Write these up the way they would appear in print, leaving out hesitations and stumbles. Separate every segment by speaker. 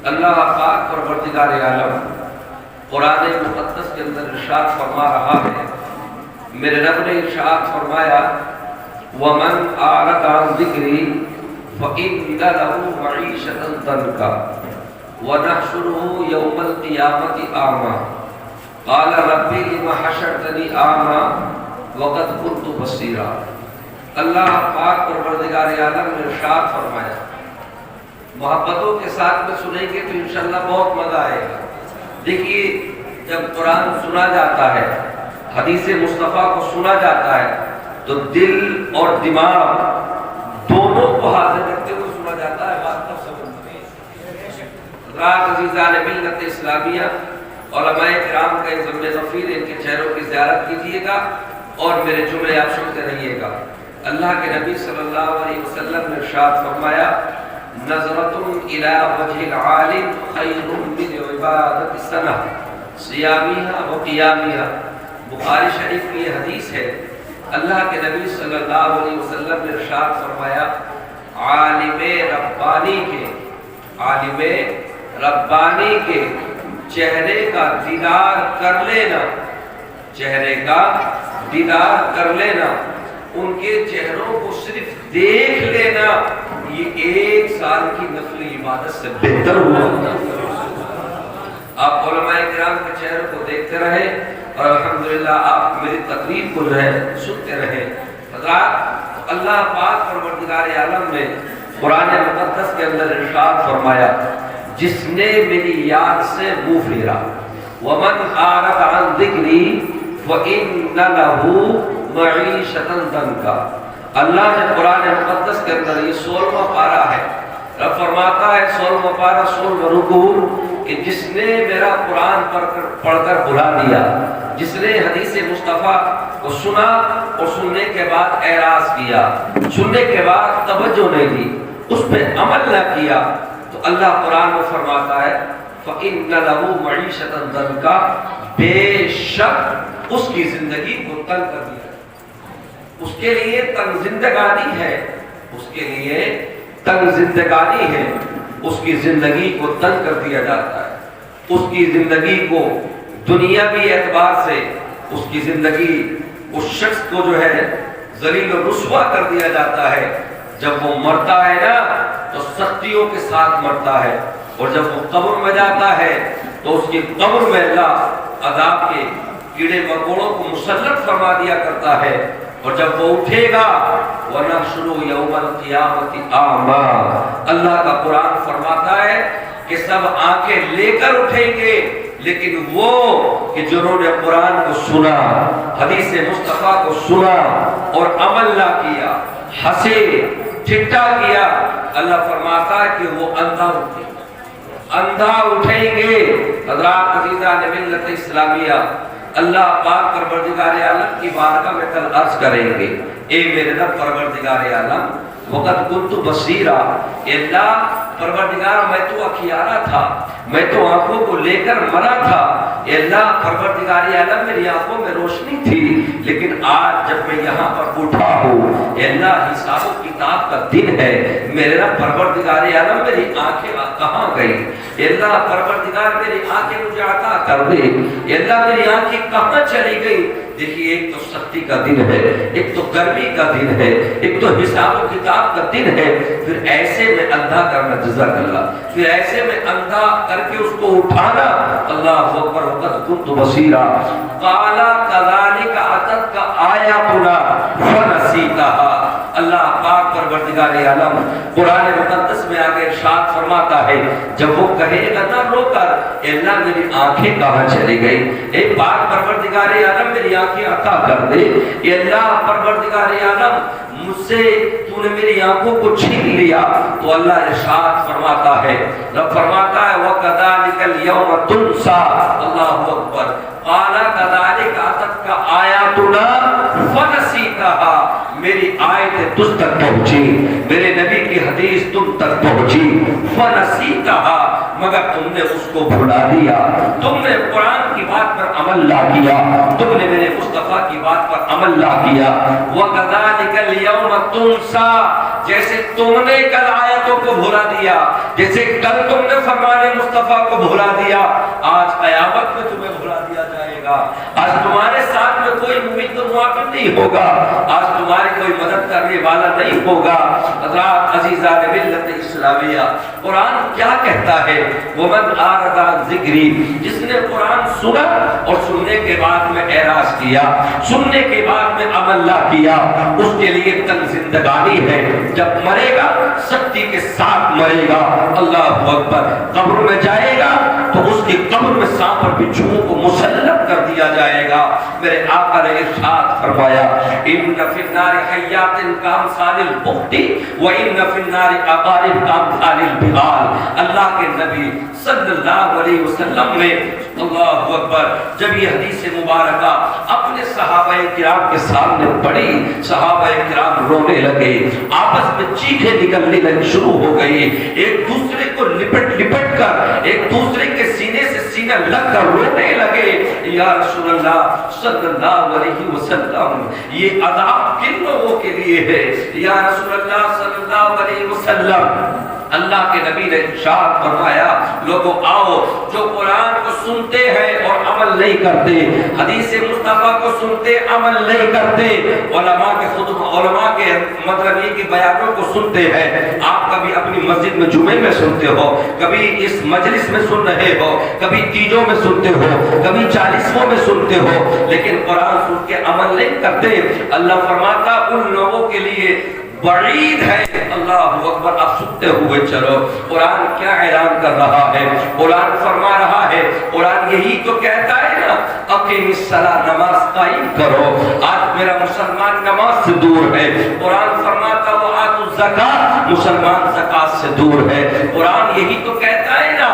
Speaker 1: اللہ پاک پروردگار عالم قرآن مقدس کے اندر ارشاد فرما رہا ہے، میرے رب نے ارشاد فرمایا وَمَنْ أَعْرَضَ عَنْ ذِكْرِي فَإِنَّ لَهُ مَعِيشَةً ضَنْكًا وَنَحْشُرُهُ يَوْمَ الْقِيَامَةِ أَعْمَى قَالَ رَبِّ لِمَ حَشَرْتَنِي أَعْمَى وَقَدْ كُنْتُ بَصِيرًا۔ اللہ پاک پروردگار عالم نے ارشاد فرمایا، محبتوں کے ساتھ میں سنیں گے تو انشاءاللہ بہت مزہ آئے گا۔ دیکھیے، جب قرآن سنا جاتا ہے، حدیث مصطفیٰ کو سنا جاتا ہے تو دل اور دماغ دونوں کو حاضر رکھتے ہوئے سنا جاتا ہے۔ بات تب سمجھتے ہیں حضرات عزیزان ملت اسلامیہ، علماء کرام کا ذم ظفیر، ان کے چہروں کی زیارت کیجیے گا اور میرے جملے آپ سنتے رہیے گا۔ اللہ کے نبی صلی اللہ علیہ وسلم نے ارشاد فرمایا نظرۃ الی وجہ العالم خیر من عبادۃ السنہ صیامها و قیامها۔ بخاری شریف کی یہ حدیث ہے، اللہ کے نبی صلی اللہ علیہ وسلم نے ارشاد فرمایا عالم ربانی کے چہرے کا دیدار کر لینا، چہرے کا دیدار کر لینا، ان کے چہروں کو صرف دیکھ لینا، یہ 1 سال کی نفلی عبادت سے بہتر ہوا۔ آپ علماء کرام کے چہروں کو دیکھتے رہیں اور الحمدللہ آپ میری تقریر کو جو ہے سنتے رہیں۔ حضرات، اللہ پاک پروردگار عالم نے قرآن مقدس کے اندر ارشاد فرمایا جس نے میری یاد سے منہ پھیرا وَمَنْ أَعْرَضَ عَنْ ذِكْرِي فَإِنَّ لَهُ مَعِيشَةً ضَنْكًا۔ اللہ نے قرآن مقدس کے اندر یہ 16واں پارہ ہے، رب فرماتا ہے 16واں پارہ 16واں رکوع کہ جس نے میرا قرآن پڑھ کر بھلا دیا، جس نے حدیث مصطفیٰ کو سنا اور سننے کے بعد اعراض کیا، سننے کے بعد توجہ نہیں دی، اس پہ عمل نہ کیا، تو اللہ قرآن میں فرماتا ہے فَإِنَّ لَهُ مَعِيشَةً ضَنْكًا، بے شک اس کی زندگی کو تنگ کر دیا، اس کے لیے تنگ زندگانی ہے، اس کے لیے تنگ زندگانی ہے، اس کی زندگی کو تنگ کر دیا جاتا ہے، اس کی زندگی کو دنیاوی اعتبار سے اس کی زندگی اس شخص کو جو ہے ذلیل و رسوا کر دیا جاتا ہے۔ جب وہ مرتا ہے نا تو سختیوں کے ساتھ مرتا ہے، اور جب وہ قبر میں جاتا ہے تو اس کی قبر میں اللہ عذاب کے کیڑے مکوڑوں کو مسلط فرما دیا کرتا ہے، اور جب وہ اٹھے گا وَنَحْشُرُهُ يَوْمَ الْقِيَامَةِ أَعْمَى، اللہ کا قرآن فرماتا ہے کہ سب آنکھیں لے کر اٹھیں گے، لیکن وہ کہ جنہوں نے قرآن کو سنا، حدیث مصطفیٰ کو سنا اور عمل نہ کیا، ہنسے ٹھٹا کیا، اللہ فرماتا ہے کہ وہ اندھا اٹھیں گے۔ حضرات عزیزان ملت اسلامیہ، اللہ پاک پروردگار عالم کی بارگاہ میں کل عرض کریں گے اے میرے رب پروردگار عالم وقت کنت بصیرا، اے اللہ پروردگار میں تو اکھیارا تھا، میں تو آنکھوں کو لے کر مرا تھا، اے اللہ پروردگار عالم میری آنکھوں میں روشنی تھی، لیکن آج جب میں یہاں پر اٹھا ہوں اے اللہ حساب و کتاب کا دن ہے، میرے رب پروردگار عالم میری آنکھیں کہاں گئی، اے اللہ پروردگار میری آنکھیں مجھے عطا کر دے، اے اللہ میری آنکھیں کہاں چلی گئی۔ دیکھیے، ایک تو سختی کا دن ہے، ایک تو گرمی کا دن ہے، ایک تو حساب و کتاب کا دن ہے، پھر ایسے میں اندھا کرنا، جزاک اللہ، پھر ایسے میں اندھا کر کے اس کو اٹھانا، اللہ اکبر، وقت کنت بصیرا قال کذالک اتتک آیاتنا فنسیتها۔ اللہ پاک پروردگار عالم قرآن مقدس میں آگے ارشاد فرماتا ہے جب وہ کہے گا نہ رو کر اے اللہ میری آنکھیں کہاں چلی گئی، اے پاک پروردگار عالم میری آنکھیں عطا کر دے، اے اللہ پروردگار عالم مجھ سے تو نے میری آنکھوں کو چھین لیا، تو اللہ ارشاد فرماتا ہے، رب فرماتا ہے وَكَذَلِكَ الْيَوْمَ تُنْسَى۔ اللہ اکبر، قال كذلك أتتك آياتنا فنسيتها، میری آیتیں تجھ تک پہنچی، میرے نبی کی حدیث تم تک پہنچی، فنسیتها، مگر تم نے اس کو بھلا دیا، تم نے قرآن کی بات پر عمل نہ کیا، تم نے میرے مصطفیٰ کی بات پر عمل نہ کیا۔ وَكَذَلِكَ الْيَوْمَ تُنْسَى، جیسے تم نے کل آیتوں کو بھلا دیا، جیسے کل تم نے فرمان مصطفیٰ کو بھلا دیا، آج قیامت میں تمہیں بھلا دیا جائے گا۔ آج تمہارے ساتھ میں کوئی ممید و معاون نہیں ہوگا، آج تمہارے کوئی مدد کرنے والا نہیں ہوگا۔ حضرات عزیزان ملت اسلامیہ، قرآن کیا کہتا ہے؟ وَمَنْ أَعْرَضَ عَنْ ذِكْرِي، جس نے قرآن سنا اور سننے کے بعد میں اعراض کیا، سننے کے بعد میں عمل نہ کیا، اس کے لیے تنگ زندگانی ہے، جب مرے گا سختی کے ساتھ مرے گا۔ اللہ اکبر، قبر میں جائے گا تو اس کی قبر میں سانپ اور بچھوؤں کو مسلط کر دیا جائے گا۔ میرے آقا نے ارشاد فرمایا، ان فی النار حیات کامثال البخت وان فی النار عقارب کامثال البغال۔ اللہ کے نبی صلی اللہ علیہ وسلم نے اللہ اکبر جب یہ حدیث مبارکہ اپنے صحابہ کرام کے سامنے پڑھی، صحابہ کرام رونے لگے، آپس میں چیخیں نکلنے لگی شروع ہو گئی، ایک دوسرے کو لپٹ لپٹ کر ایک دوسرے کے سینے سے سینہ لگ کر رونے لگے۔ یا رسول اللہ صلی اللہ علیہ وسلم، یہ عذاب کن لوگوں کے لیے ہے؟ یا رسول اللہ صلی اللہ علیہ وسلم، اللہ کے نبی نے ارشاد فرمایا، لوگوں آؤ جو قرآن کو سنتے ہیں اور عمل نہیں کرتے، حدیث مصطفیٰ کو سنتے عمل نہیں کرتے، علماء کے خطبہ، علماء کے مطلب یہ کہ بیانوں کو سنتے ہیں۔ آپ کبھی اپنی مسجد میں جمعے میں سنتے ہو، کبھی اس مجلس میں سن رہے ہو، کبھی تیجوں میں سنتے ہو، کبھی چالیسووں میں سنتے ہو، لیکن قرآن سن کے عمل نہیں کرتے۔ اللہ فرماتا ان لوگوں کے لیے بعید ہے۔ اللہ اکبر، اب سنتے ہوئے چلو، قرآن کیا اعلان کر رہا ہے؟ قرآن فرما رہا ہے، قرآن یہی تو کہتا ہے نا، اقیم الصلاۃ، نماز قائم کرو۔ آج میرا مسلمان نماز سے دور ہے، قرآن فرماتا وہ آتوا الزکاۃ، مسلمان زکات سے دور ہے۔ قرآن یہی تو کہتا ہے نا،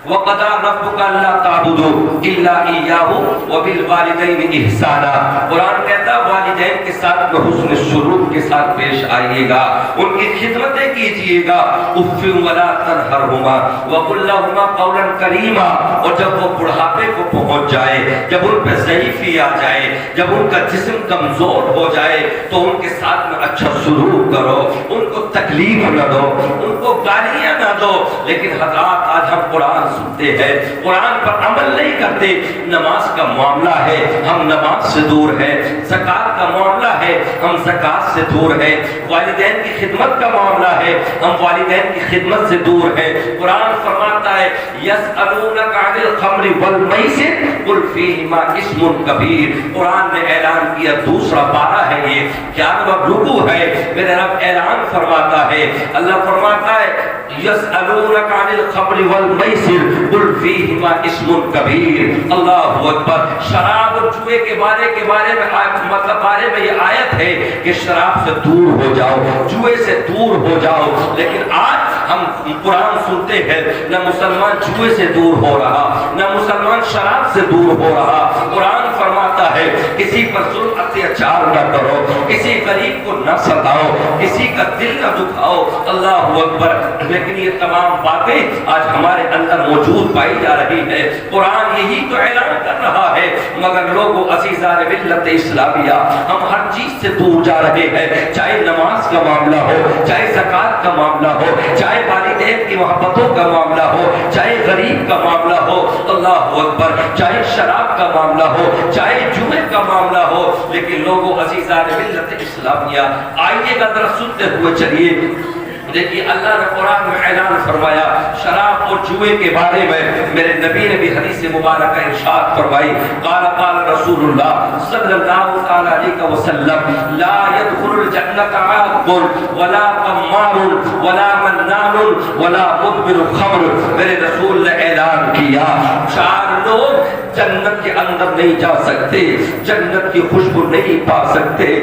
Speaker 1: وَقَضَىٰ رَبُّكَ أَلَّا تَعْبُدُوا إِلَّا إِيَّاهُ وَبِالْوَالِدَيْنِ إِحْسَانًا۔ قرآن کہتا والدین کے ساتھ حسن سلوک کے ساتھ پیش آئیے گا، ان کی خدمتیں کیجیے گا۔ اُفٍّ وَلَا تَنْهَرْهُمَا وَقُل لَّهُمَا قَوْلًا كَرِيمًا، اور جب وہ بڑھاپے کو پہنچ جائے، جب ان پہ ضعیفی آ جائے، جب ان کا جسم کمزور ہو جائے تو ان کے ساتھ میں اچھا سلوک کرو، ان کو تکلیف نہ دو، ان کو گالیاں نہ دو۔ لیکن حضرات آج ہم قرآن سنتے ہیں، قرآن پر عمل نہیں کرتے۔ نماز کا معاملہ ہے، ہم نماز سے دور ہیں۔ زکات کا معاملہ ہے، ہم زکات سے دور ہیں۔ والدین کی خدمت کا معاملہ ہے، ہم والدین کی خدمت سے دور ہیں۔ قرآن فرماتا ہے یسألونک عن الخمر والمیسر قل فیہما اسم کبیر۔ قرآن نے اعلان کیا، دوسرا پارہ ہے، یہ 11واں رکوع ہے، میرے رب اعلان فرماتا ہے، اللہ فرماتا ہے یسألونک عن الخمر والمیسر قل فیہما اسم کبیر۔ اللہ اکبر، شراب اور جوئے کے بارے میں مطلب بارے میں یہ آیت ہے کہ شراب سے دور ہو جاؤ، جوئے سے دور ہو جاؤ۔ لیکن آج ہم قرآن سنتے ہیں، نہ مسلمان جوئے سے دور ہو رہا، نہ مسلمان شراب سے دور ہو رہا۔ قرآن فرماتا ہے کسی پر ظلم اتیاچار نہ کرو، کسی غریب کو نہ ستاؤ، کسی کا دل نہ دکھاؤ۔ اللہ اکبر، لیکن یہ تمام باتیں آج ہمارے اندر موجود پائی جا رہی ہے۔ قرآن یہی تو اعلان کر رہا ہے، مگر لوگوں عزیزان ملت اسلامیہ، ہم ہر چیز سے دور جا رہے ہیں، چاہے نماز کا معاملہ ہو، چاہے زکات کا معاملہ ہو، چاہے والدین کی محبتوں کا معاملہ ہو، چاہے غریب کا معاملہ ہو، اللہ اکبر، چاہے شراب کا معاملہ ہو، چاہے جمعے کا معاملہ ہو۔ لیکن لوگوں عزیزان ملت اسلامیہ، آئیے گا ذرا سنتے ہوئے چلیے، دیکھیے اللہ نے قرآن میں اعلان فرمایا شراب اور جوئے کے بارے میں، میرے نبی نے بھی حدیث مبارکہ ارشاد فرمائی، قال قال رسول اللہ صلی اللہ علیہ وسلم لا يدخل الجنة عاق ولا قمار ولا منان ولا مدمن خمر۔ میرے رسول نے اعلان کیا 4 لوگ جنت کے اندر نہیں جا سکتے، جنت کی خوشبو نہیں پا سکتے۔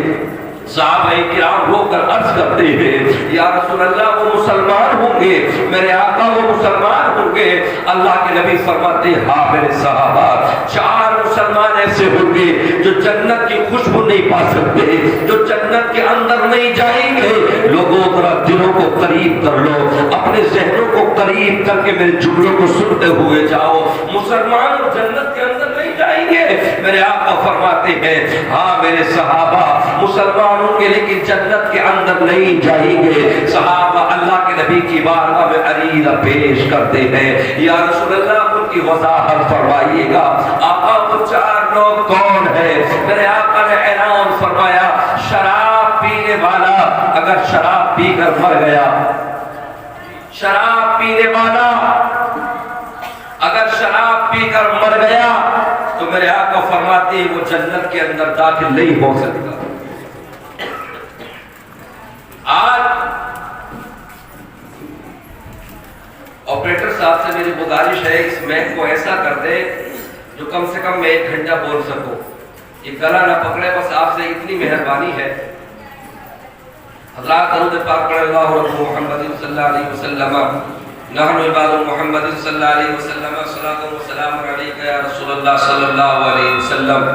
Speaker 1: صحابہ کرام رو کر عرض کرتے ہیں یا رسول اللہ وہ مسلمان ہوں گے، میرے آقا وہ مسلمان ہوں گے؟ اللہ کے نبی فرماتے ہیں ہاں میرے صحابہ، 4 مسلمان ایسے ہوں گے جو جنت کی خوشبو نہیں پا سکتے، جو جنت کے اندر نہیں جائیں گے۔ لوگوں ذرا دلوں کو قریب کر لو، اپنے ذہنوں کو قریب کر کے میرے جملوں کو سنتے ہوئے جاؤ۔ مسلمان جنت کے اندر نہیں جائیں گے، میرے آقا فرماتے ہیں ہاں میرے صحابہ مسلمان ہوں گے لیکن جنت کے اندر نہیں جائیں گے۔ صحابہ اللہ کے نبی کی بارگاہ میں عریضہ پیش کرتے ہیں یا رسول اللہ ان کی وضاحت فرمائیے گا۔ آقا وہ 4 لوگ کون ہیں؟ میرے آقا نے اعلان فرمایا شراب پینے والا اگر شراب پی کر مر گیا، شراب پینے والا اگر شراب پی کر مر گیا تو میرے آقا فرماتے ہیں وہ جنت کے اندر داخل نہیں ہو سکتا۔ آج آپریٹر صاحب سے میری گزارش ہے اس میک کو ایسا کر دے جو کم سے کم میں 1 گھنٹہ بول سکوں، یہ گلا نہ پکڑے، بس آپ سے اتنی مہربانی ہے۔ حضرات درود پاک پڑھ اللہ رب محمد صلی اللہ علیہ وسلم، نحن عباد محمد صلی اللہ علیہ وسلم، صلاۃ و سلام علیک یا رسول اللہ صلی اللہ علیہ وسلم۔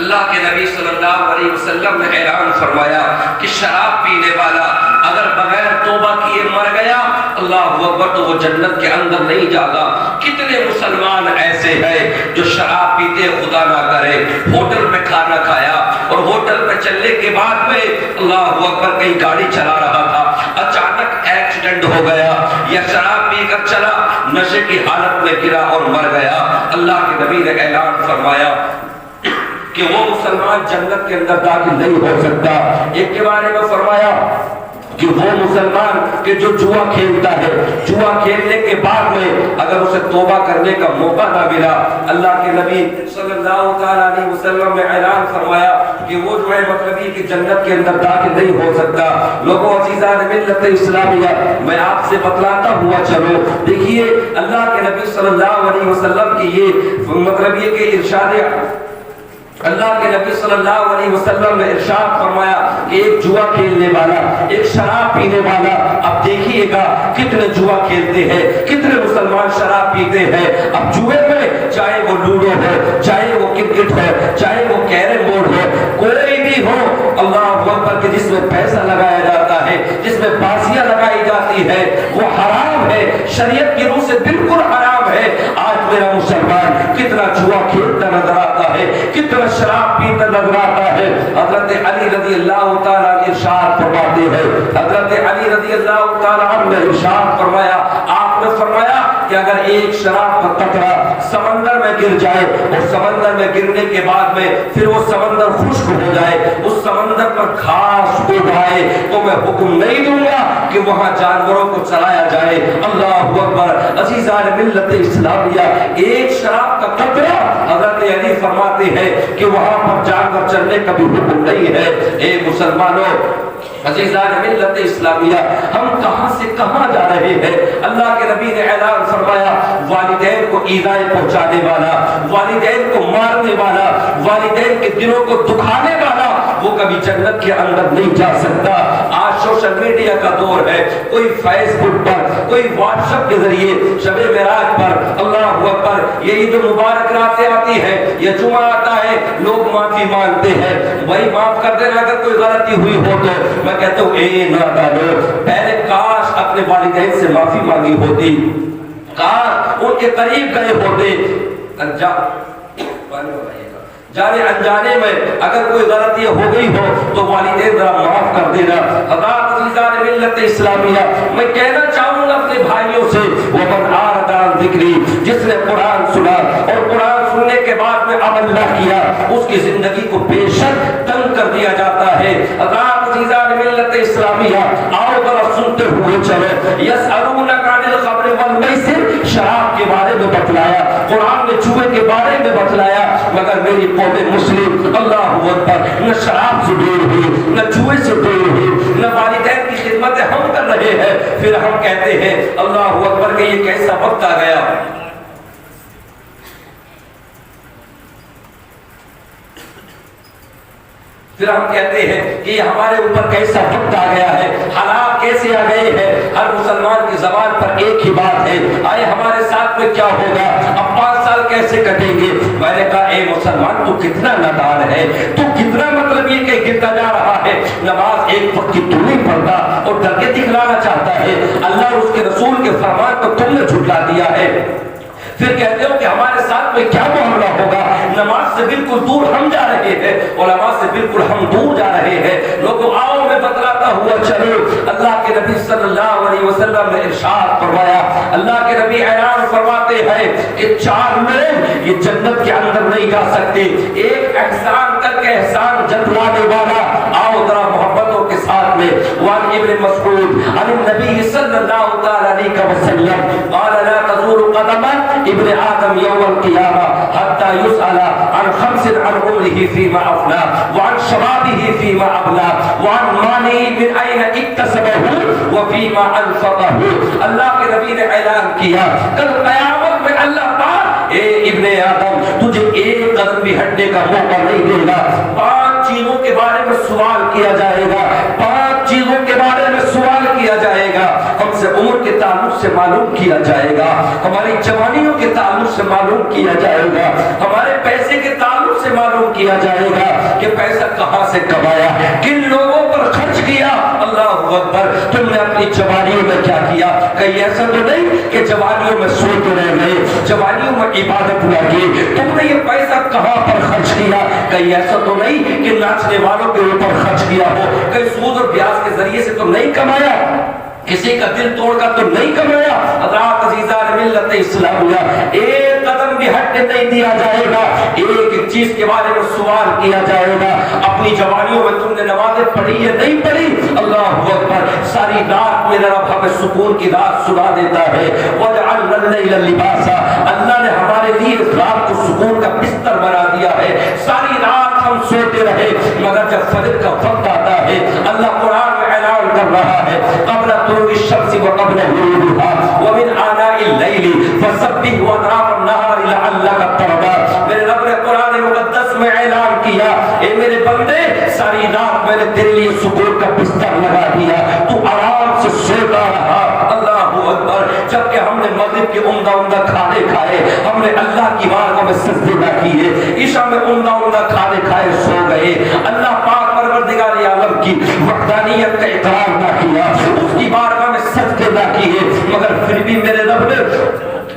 Speaker 1: اللہ کے نبی صلی اللہ علیہ وسلم نے اعلان فرمایا کہ شراب پینے والا اگر بغیر توبہ کیے مر گیا اللہ اکبر تو وہ جنت کے اندر نہیں جاگا۔ کتنے مسلمان ایسے ہیں جو شراب پیتے خدا نہ کرے ہوٹل پہ کھانا کھایا اور ہوٹل پہ چلنے کے بعد میں اللہ اکبر کہیں گاڑی چلا رہا تھا، اچانک ایکسیڈنٹ ہو گیا یا شراب پی کر چلا نشے کی حالت میں گرا اور مر گیا۔ اللہ کے نبی نے اعلان فرمایا کہ وہ مسلمان جنت کے اندر داخل نہیں ہو سکتا۔ ایک کے بارے میں فرمایا کہ وہ مسلمان کہ جو جوا کھیلتا ہے، جوا کھیلنے کے بعد میں اگر اسے توبہ کرنے کا موقع نہ ملا، اللہ کے نبی صلی اللہ علیہ وسلم نے اعلان فرمایا کہ وہ جو ہے مطلب یہ کہ جنت کے اندر داخل نہیں ہو سکتا۔ لوگوں عزیزان ملت اسلامیہ میں آپ سے بتلاتا ہوا چلو، دیکھیے اللہ کے نبی صلی اللہ علیہ وسلم کی یہ مطلب یہ کہ ارشاد اللہ کے نبی صلی اللہ علیہ وسلم نے ارشاد فرمایا کہ ایک جوا کھیلنے والا، ایک شراب پینے والا، اب دیکھیے گا کتنے جوا کھیلتے ہیں، کتنے مسلمان شراب پیتے ہیں۔ اب جوے میں چاہے وہ لوڈو ہو، چاہے وہ کرکٹ ہو، چاہے وہ کیرم بورڈ ہو، کوئی بھی ہو، اللہ اکبر کہ جس میں پیسہ لگایا جاتا ہے، جس میں بازیاں لگائی جاتی ہے وہ حرام ہے، شریعت کی روح سے بالکل حرام ہے۔ آج میرا مسلمان کتنا جوا کھیلتا نظر آتا ہے، کتنا شراب پیتا نظر آتا ہے۔ حضرت علی رضی اللہ تعالیٰ ارشاد فرماتے ہیں، حضرت علی رضی اللہ تعالیٰ عنہ نے ارشاد فرمایا، آپ نے فرمایا کہ اگر ایک شراب کا قطرہ سمندر میں گر جائے اور سمندر میں گرنے کے بعد میں پھر وہ سمندر خشک ہو جائے، اس سمندر پر گھاس اگائے تو میں حکم نہیں دوں گا کہ وہاں جانوروں کو چلایا جائے۔ اللہ اکبر۔ عزیزان ملت اسلامیہ، ایک شراب کا قطرہ حضرت علی فرماتے ہیں کہ وہاں پر جانور چلنے کا بھی حکم نہیں ہے۔ اے مسلمانوں، عزیزان ملت اسلامیہ، ہم کہاں سے کہاں جا رہے ہیں؟ اللہ کے نبی نے اعلان فرمایا والدین کو ایذائیں پہنچانے والا، والدین کو مارنے والا، والدین کے دلوں کو دکھانے والا وہ کبھی جنت کے اندر نہیں جا سکتا۔ آج سوشل میڈیا کا دور ہے، کوئی فیس بک پر، کوئی واٹس ایپ کے ذریعے شب معراج پر اللہ اکبر یہ عید مبارک راتیں آتی ہے یا جمعہ آتا ہے، لوگ معافی مانگتے ہیں، وہی معاف کر دینا اگر کوئی غلطی ہوئی ہو تو میں کہتا ہوں اے نادانو، پہلے کاش اپنے والدین سے معافی مانگی ہوتی، کاش ان کے قریب گئے ہوتے، جانے انجانے میں اگر کوئی غلطی ہو گئی ہو تو والدین ذرا معاف کر دینا۔ حضرات عزیزان ملت اسلامیہ، میں کہنا چاہوں گا اپنے بھائیوں سے وَمَنْ أَعْرَضَ عَنْ ذِكْرِي، جس نے قرآن سنا اور قرآن سننے کے بعد میں عمل نہ کیا اس کی زندگی کو بے شک تنگ کر دیا جاتا ہے۔ حضرات عزیزان ملت اسلامیہ، آؤ ذرا سنتے ہوئے چلو۔ يَسْأَلُونَكَ عَنِ الْخَمْرِ وَالْمَيْسِرِ، شراب کے بارے میں بتلایا، قرآن نے جوئے کے بارے میں بتلایا، مگر میری قوم مسلم اللہ اکبر نہ شراب سے دور ہوئی، نہ جوئے سے دور ہوئی، نہ والدین کی خدمت ہم کر رہے ہیں، پھر ہم کہتے ہیں اللہ اکبر کہ یہ کیسا وقت آ گیا۔ پھر پھر ہم کہتے ہیں کہ یہ ہمارے اوپر کیسا وقت آ گیا ہے، حالات کیسے آ گئے ہیں، ہر مسلمان کی زبان پر ایک ہی بات ہے، آئے ہمارے ساتھ میں کیا ہوگا، اب 5 سال کیسے کٹیں گے۔ میں نے کہا اے مسلمان، تو کتنا نادان ہے، تو کتنا مطلب یہ کہ گرتا جا رہا ہے، نماز ایک وقت کی تو نہیں پڑھتا اور ڈر کے دکھلانا چاہتا ہے، اللہ اور اس کے رسول کے فرمان کو تم نے جھٹلا دیا ہے۔ پھر کہتے ہو کہ ہمارے ساتھ میں کیا معاملہ ہوگا، نماز سے بالکل دور ہم جا رہے ہیں، علماء سے بالکل ہم دور جا رہے ہیں۔ لوگوں آؤ میں بتلاتا ہوا چلو، اللہ کے نبی صلی اللہ علیہ وسلم نے ارشاد فرمایا، اللہ کے نبی اعلان فرماتے ہیں کہ 4 لوگ یہ جنت کے اندر نہیں جا سکتے، ایک احسان کر کے احسان جتلانے والا، آؤ ذرا محبتوں کے ساتھ میں۔ وعن ابن مسعود عن النبی صلی اللہ علیہ وسلم قال لا تزور قدم ابن آدم يوم القيامة حتى يسأل عن 5 عن عمره فيما أفنى وعن شبابه فيما أبلى وعن ماله من أين اكتسبه وفيما أنفقه۔ اللہ کے نبی نے اعلان کیا کل قیامت میں اللہ پاک اے ابن آدم تجھے ایک قدم بھی ہٹنے کا موقع نہیں دے گا، 5 چیزوں کے بارے میں سوال کیا جائے گا، 5 چیزوں کے بارے میں سوال کیا جائے گا، ہم سے عمر کے تعلق سے معلوم کیا جائے گا، ہماری جوانیوں کے تعلق سے معلوم کیا جائے گا، ہمارے پیسے کے تعلق سے معلوم کیا جائے گا کہ پیسہ کہاں سے کمایا، کن لوگوں پر خرچ کیا۔ اللہ اکبر، تم نے اپنی جوانیوں میں کیا کیا؟ کہیں ایسا تو نہیں کہ جوانیوں میں سوتے رہ گئے، جوانیوں میں عبادت نہ کی، تم نے یہ پیسہ کہاں پر خرچ کیا؟ کہیں ایسا تو نہیں کہ ناچنے والوں کے اوپر خرچ کیا ہو، کہیں سود اور بیاج کے ذریعے سے تو نہیں کمایا، کسی کا دل توڑ کر تو نہیں کمایا۔ حضرات عزیزان ملت اسلامیہ، ایک قدم بھی ہٹنے نہیں دیا جائے گا، ایک چیز کے بارے میں سوال کیا جائے گا، اپنی جوانیوں میں تم نے نمازیں پڑھی یا نہیں پڑھی؟ اللہ اکبر، ساری رات میرا رب ہمیں سکون کی رات سنا دیتا ہے، وَجَعَلْنَا اللَّيْلَ لِبَاسًا، اللہ نے ہمارے لیے اس رات کو سکون کا بستر بنا دیا ہے، ساری رات ہم سوتے رہے، مگر جب فجر کا وقت آتا ہے اللہ قرآن میں اعلان کر رہا ہے قبل طلوع الشمس وقبل غروبها ومن آناء الليل فسبح وأطراف النهار لعلك ترضى۔ میرے رب نے قرآن مقدس میں اعلان کیا اے میرے بندے، ساری رات میں نے تیرے لیے سکون کا بستر لگا دیا، تو آرام سے سوتا رہا۔ اللہ اکبر، جبکہ ہم نے مغرب کے عمدہ کھانے کھائے، ہم نے اللہ کی بارگاہ میں سجدے نہ کیے، عشاء میں عمدہ کھانے کھائے سو گئے، اللہ پاک پروردگار عالم کی وحدانیت کا اقرار نہ کیا، اس کی بارگاہ میں سجدے نہ کیے، مگر پھر بھی میرے رب نے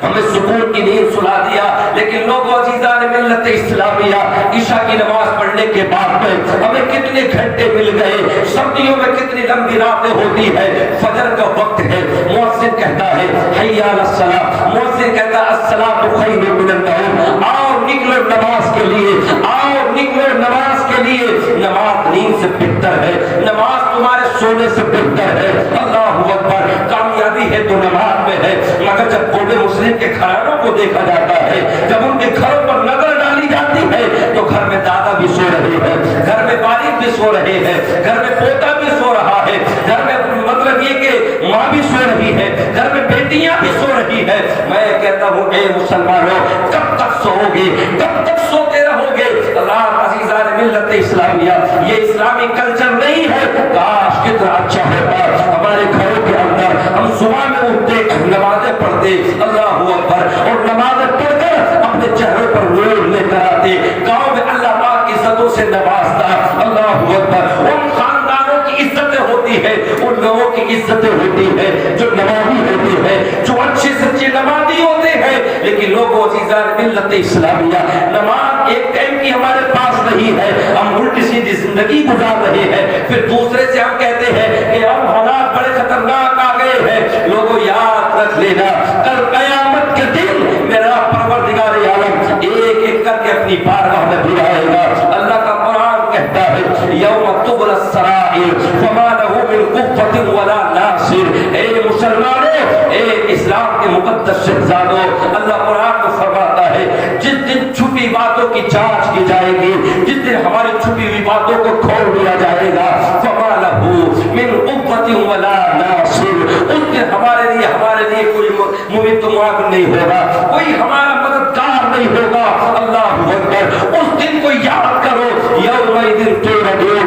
Speaker 1: ہمیں سکون کی نیند سلا دیا۔ لیکن لوگوں عزیزان ملت اسلامیہ، عشاء کی نماز پڑھنے کے بعد میں ہمیں کتنے گھنٹے مل گئے، سردیوں میں کتنی لمبی راتیں ہوتی ہے، فجر کا وقت ہے، مؤذن کہتا ہے حی علی الصلاۃ، مؤذن کہتا ہے الصلاۃ خیر من النوم، آؤ نکلو نماز کے لیے، آؤ نکلو نماز کے لیے، نماز نیند سے بہتر ہے، نماز تمہارے سونے سے بہتر ہے۔ اللہ اکبر، کامیابی ہے تو نماز میں ہے، مگر جب بوڑھے مسلم کے گھرانوں کو دیکھا جاتا ہے، جب ان کے گھروں پر نظر ڈالی جاتی ہے تو گھر میں دادا بھی سو رہے ہیں، گھر میں والد بھی سو رہے ہیں، گھر میں پوتا بھی سو رہا ہے، گھر میں مطلب یہ کہ ماں بھی سو رہی ہے، گھر میں بیٹیاں بھی سو رہی ہے۔ میں کہتا ہوں اے مسلمانوں، کب تک سوؤ گے، کب تک سوتے رہو گے؟ اللہ عزیزان ملت اسلامیہ، یہ اسلامی کلچر نہیں ہے۔ کاش کتنا اچھا ہوتا ہمارے گھروں کے اندر ہم صبح میں اٹھتے، نمازیں پڑھتے، اللہ اکبر، اور نمازیں پڑھ کر اپنے چہروں پر نور لے کر آتے، گاؤں میں اللہ پاک عزتوں سے نوازتا۔ اللہ اکبر، ان خاندانوں کی عزتیں ہوتی ہے، ان لوگوں کی عزتیں ہوتی ہے جو نمازی ہوتے ہیں، جو اچھے سچے نمازی ہوتے ہیں۔ لیکن لوگوں عزیزان ملت اسلامیہ، نماز ایک ٹائم کی ہمارے پاس نہیں ہے، ہم الٹی سیدھی زندگی گزار رہے ہیں، پھر دوسرے سے ہم کہتے ہیں کہ اب حالات بڑے خطرناک آ گئے ہیں۔ لوگوں یاد رکھ لینا، کل قیامت کے دن میرا پروردگار عالم ایک ایک کر کے اپنی بارگاہ میں بلائے گا۔ اللہ کا قرآن کہتا ہے یوم تبلی السرائر فما له من قوة ولا ناصر۔ اے مسلمانوں، اے اسلام کے مقدس شہزادوں، اللہ قرآن کو فرماتا ہے جس دن چھپی باتوں کی جانچ کی جائے گی، جس دن ہماری چھپی ہوئی باتوں کو کھول دیا جائے گا، فما له من قوة ولا ناصر، اس دن ہمارے لیے کوئی ممید و معاون نہیں ہوگا، کوئی ہمارا مددگار نہیں ہوگا۔ اللہ اکبر، اس دن کو یاد کرو، یومئذ تُعْرَضُونَ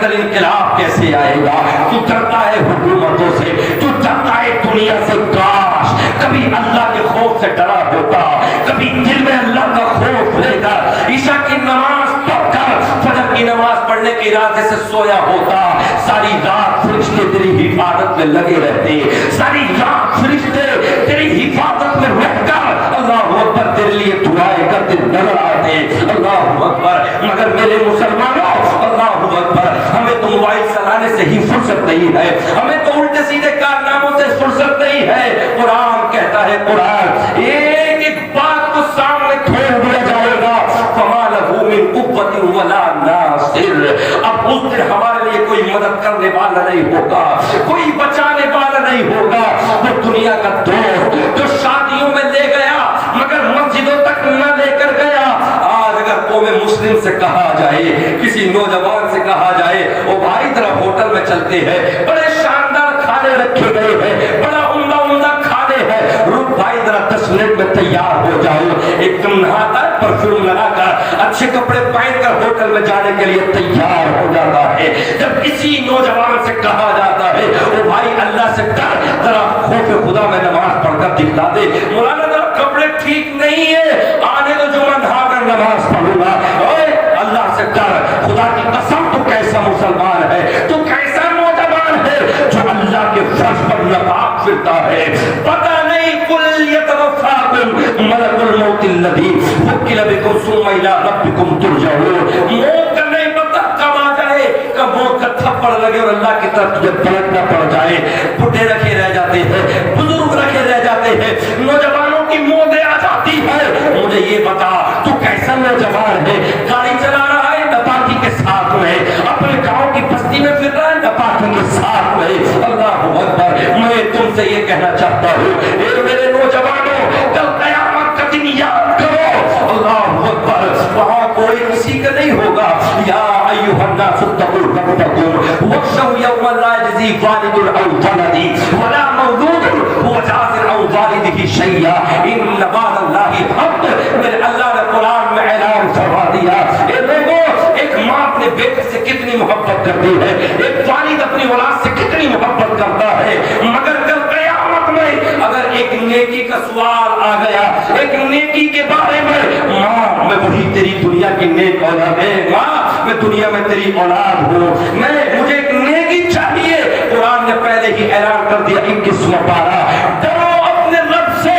Speaker 2: اندر انقلاب کیسے آئے گا؟ تو ڈرتا ہے حکومتوں سے، تو ڈرتا ہے دنیا سے، کاش کبھی اللہ کے خوف سے ڈرا ہوتا، کبھی دل میں اللہ کا خوف لے کر عشاء کی نماز پڑھ کر فجر کی نماز پڑھنے کے ارادے سے سویا ہوتا، ساری رات فرشتے تیری حفاظت میں لگے رہتے، ساری رات فرشتے تیری حفاظت میں رہ کر اللہ اکبر تیرے لیے دعائیں کرتے نظر آتے، اللہ اکبر۔ مگر میرے مسلمانوں، اللہ اکبر، ہمیں تو موبائل چلانے سے ہی فرصت نہیں ہے، ہمیں تو الٹے سیدھے کارناموں سے فرصت نہیں ہے۔ قرآن کہتا ہے، قرآن ایک ایک بات کو سامنے کھول دیا جائے گا، فما لہ من قوۃ ولا ناصر، اب اس دن ہمارے لیے کوئی مدد کرنے والا نہیں ہوگا، کوئی بچانے والا نہیں ہوگا۔ وہ دنیا کا دوست جو شادیوں میں لے گیا مگر مسجدوں تک نہ لے کر گیا، آج اگر قوم مسلم سے کہا جائے، کسی نوجوان سے کہا جائے، او بھائی ذرا ہوٹل میں چلتے ہیں، بڑے شاندار کھانے رکھے گئے ہیں، بڑا عمدہ عمدہ کھانے ہیں، رک بھائی ذرا 10 منٹ میں تیار ہو جاؤ، ایک دم نہاتا ہے، پرفیوم لگا کر اچھے کپڑے پہن کر ہوٹل میں جانے کے لیے تیار ہو جاتا ہے۔ جب کسی نوجوان سے کہا جاتا ہے، او بھائی اللہ سے ڈر، ذرا خوف خدا میں نماز پڑھ کر دکھلا دے، مولانا ذرا کپڑے ٹھیک نہیں ہے، آنے تو جو میں نہا کر نماز پڑھوں گا، اوے اللہ سے ڈر، خدا کی قسم تو کیسا مسلمان ہے، تو کیسا نوجوان ہے جو اللہ کے فرض پر ناپاک پھرتا ہے۔ پتہ نہیں قل یتوفاکم ملک الموت الذی وکل بکم ثم الی ربکم ترجعون، موت کا نہیں پتہ کب آ جائے، کب موت کا تھپڑ لگے اور اللہ کی طرف تجھے پلٹنا پڑ جائے۔ بڈھے رکھے رہ جاتے ہیں، بزرگ رکھے رہ جاتے ہیں، نوجوانوں کی موتیں آ جاتی ہے۔ مجھے یہ بتا تو کیسا نوجوان ہے، گاڑی چلا رہا ہے نپاکی کے ساتھ میں، اپنے گاؤں کی بستی میں پھر رہا ہے نپاکی کے ساتھ میں۔ اللہ اکبر، میں تم سے یہ کہنا چاہتا ہوں، اے میرے نوجوانوں، کل قیامت کا دن یاد کرو۔ اللہ اکبر، وہاں کوئی کسی کا نہیں ہوگا۔ یا ایھا الناس اتقوا ربکم واخشوا یوما لا یجزی والد عن ولدہ ولا مولود هو جاز عن والدہ شیئا ان وعد اللہ حق۔ میرے اللہ نے قرآن میں اعلان فرما دیا، اے لوگوں، ایک ماں اپنے بیٹے سے کتنی محبت کرتی ہے، ایک والد اپنی اولاد سے کتنی محبت کرتا ہے، مگر کل قیامت میں اگر ایک نیکی کا سوال آ گیا، ایک نیکی کے بارے میں، ماں میں وہی تیری دنیا کی نیک اولاد ہے، ماں میں دنیا میں تیری اولاد ہوں، مجھے ایک نیکی چاہیے۔ قرآن نے پہلے ہی اعلان کر دیا 21واں پارہ، ڈرو اپنے رب سے،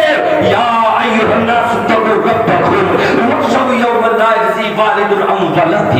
Speaker 2: یا ایھا الناس اتقوا ربکم واخشوا یوما لا یجزی والد عن ولدہ،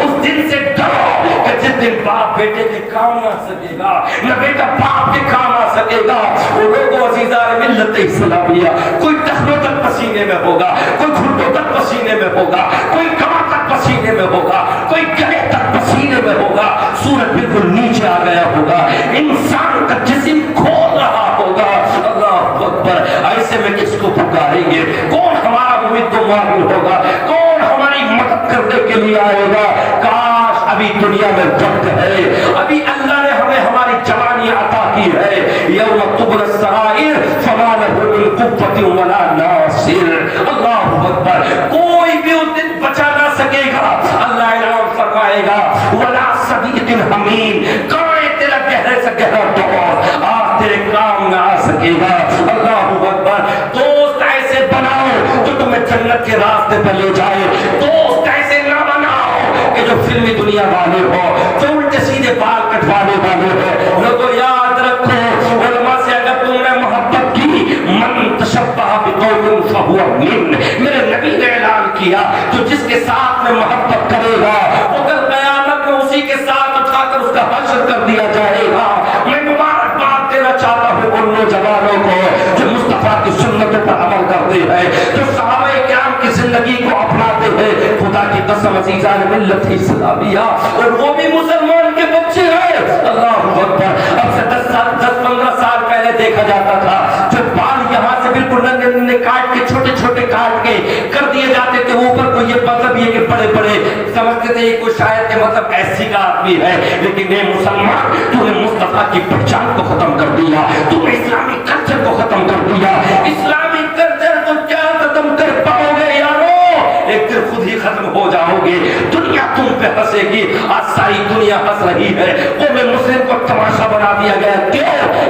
Speaker 2: اس دن سے ڈرو کہ جس دن باپ بیٹے کے کام نہ سکے گا، نہ بیٹا باپ کے کام آ سکے گا۔ وہ لوگوں عزیزان ملت اسلامیہ، کوئی ٹخنوں تک پسینے میں ہوگا، کوئی گھٹنوں تک پسینے میں ہوگا، کوئی کمر تک پسینے میں ہوگا، کوئی گلے تک پسینے میں ہوگا، سورج بالکل نیچے آ گیا ہوگا، انسان کا جسم کھول رہا ہوگا۔ اللہ اکبر، ایسے میں کس کو پکاریں گے؟ کون ہمارا ممد و معاون ہوگا؟ کون ہماری مدد کرنے کے لیے آئے گا؟ کاش ابھی دنیا میں وقت ہے، ابھی اللہ نے ہمیں ہماری جوانی عطا کی ہے۔ یوم تبلی السرائر فما لہ من قوۃ ولا ناصر۔ اللہ اکبر، کوئی بھی اس دن بچا نہ سکے گا۔ اللہ اعلان فرمائے گا، ولا صدیق حمیم، کہاں ہے تیرا گہرے سے گہرا دوست، آج تیرے کام نہ آ سکے گا۔ اللہ اکبر، دوست ایسے بناؤ جو تمہیں جنت کے راستے پر لے جائے، دوست ایسے نہ بناؤ کہ جو فلمی دنیا والے ہو، جو الٹے سیدھے بال کٹوانے والے ہو۔ لوگوں یاد رکھو، علماء سے اگر تم نے محبت کی، من تشبہ بقوم فہو من، میرے نبی نے اعلان کیا، جو جس کے ساتھ میں محبت کرے گا وہ کل قیامت میں اسی کے ساتھ اٹھا کر اس کا حشر کر دیا جائے گا۔ میں مبارکباد دینا چاہتا ہوں ان نوجوانوں کو جو مصطفیٰ کی سنتوں پر عمل کرتے ہیں، جو صحابہ کرام کی زندگی کو اپناتے ہیں۔ خدا کی قسم عزیزان ملت اسلامیہ، اور وہ بھی مسلمان کے بچے ہیں۔ اللہ اکبر، اب سے 10-15 سال پہلے دیکھا جاتا تھا جو بال یہاں سے بالکل ننے کاٹ کے چھوٹے چھوٹے کاٹ کے کر دیے جاتے تھے اوپر کو، یہ مطلب یہ کہ بڑے بڑے سمجھتے تھے یہ کوئی شاید کے مطلب ایسی کا آدمی ہے، لیکن اے مسلمان، تو نے مصطفیٰ کی پہچان کو ختم کر دیا، تو نے اسلامی کلچر کو ختم کر دیا۔ اسلامی کلچر کو کیا ختم کر پاؤ گے یارو؟ ایک دن خود ہی ختم ہو جاؤ گے، دنیا تم پہ مدرسے کی آج ساری دنیا ہنس رہی ہے، قوم مسلم کو تماشا بنا دیا گیا. کیوں؟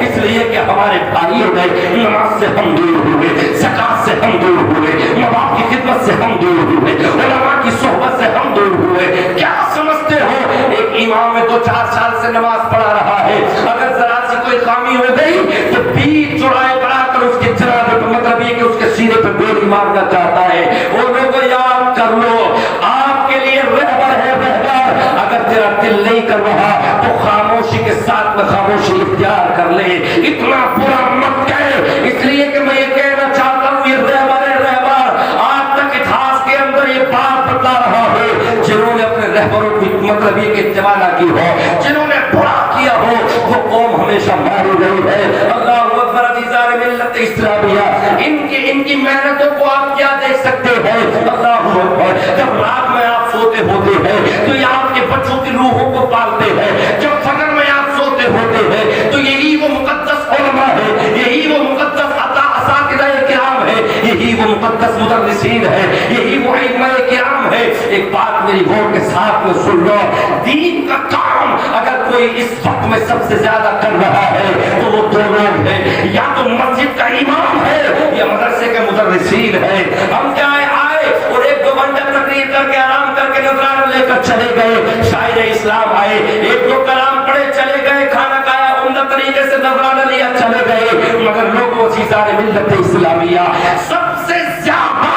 Speaker 2: اس لیے کہ ہمارے بھائیوں نے نماز سے ہم دور ہوئے، زکات سے ہم دور ہوئے، ماں باپ کی خدمت سے ہم دور ہوئے، علماء کی صحبت سے ہم دور ہوئے. کیا سمجھتے ہو ایک امام ہے 2-4 سال سے نماز پڑھا رہا ہے، اگر ذرا سی کوئی خامی ہو گئی تو 20 چوراہے بنا کر اس کے جنازے پہ، مطلب یہ کہ اس کے سینے پہ گولی مارنا چاہتا ہے. وہ لوگوں یاد کر لو آپ کے لیے رہبر ہے، رہبر. اگر تیرا دل نہیں کر رہا تو خاموشی کے ساتھ میں خاموشی اختیار کر لے، اتنا برا مت کہے. اس لیے کہ میں یہ کہنا چاہتا ہوں یہ رہبر ہے، رہبر. آج تک اتہاس کے اندر یہ بات بتا رہا ہے، جنہوں نے اپنے رہبروں کی مطلب یہ کہ اتباع نہ کی ہو، جنہوں نے برا کیا ہو، وہ قوم ہمیشہ ماری گئی ہے. اللہ اکبر. عزیزان ملت اسلامیہ، ان کی محنتوں کو آپ کیا دیکھ سکتے ہیں. اللہ اکبر. جب رات میں آپ سوتے ہوتے ہیں تو یہ آپ کے بچوں کی روحوں کو پالتے ہیں. جب فجر میں آپ سوتے ہوتے ہیں تو یہی وہ مقدس علماء ہے، یہی وہ مقدس اساتذہ کرام ہے، یہی وہ مقدس مدرسین ہے، یہی وہ ائمہ کرام ہے. ایک بات میری غور کے ساتھ میں سن لو، دین کا کام اگر کوئی اس وقت میں سب سے زیادہ کر رہا ہے تو وہ دو لوگ ہیں، یا تو مسجد کا امام ہے یا مدرسے کے مدرسین ہیں. ہم کیا آئے اور 1-2 گھنٹہ تقریر کر کے آرام کر کے نظرانہ لے کر چلے گئے. شاعر اسلام آئے، 1-2 کلام پڑھے چلے گئے، کھانا کھایا عمدہ طریقے سے نظرانہ لیا چلے گئے. مگر لوگوں عزیزان ملت اسلامیہ، سب سے زیادہ